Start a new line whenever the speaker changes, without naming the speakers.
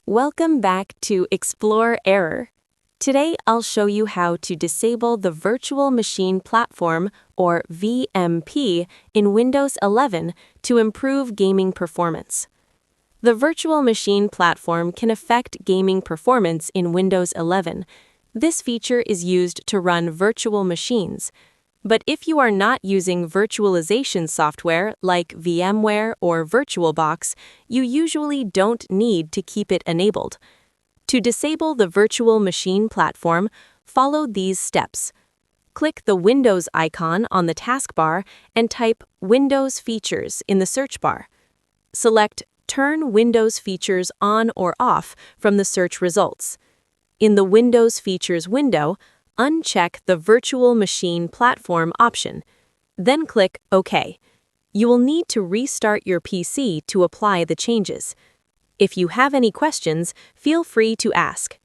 Welcome back to Explore Error. Today I'll show you how to disable the Virtual Machine Platform, or VMP, in Windows 11 to improve gaming performance. The Virtual Machine Platform can affect gaming performance in Windows 11. This feature is used to run virtual machines. But if you are not using virtualization software like VMware or VirtualBox, you usually don't need to keep it enabled. To disable the Virtual Machine Platform, follow these steps. Click the Windows icon on the taskbar and type Windows Features in the search bar. Select Turn Windows Features on or off from the search results. In the Windows Features window, uncheck the Virtual Machine Platform option. Then click OK. You will need to restart your PC to apply the changes. If you have any questions, feel free to ask.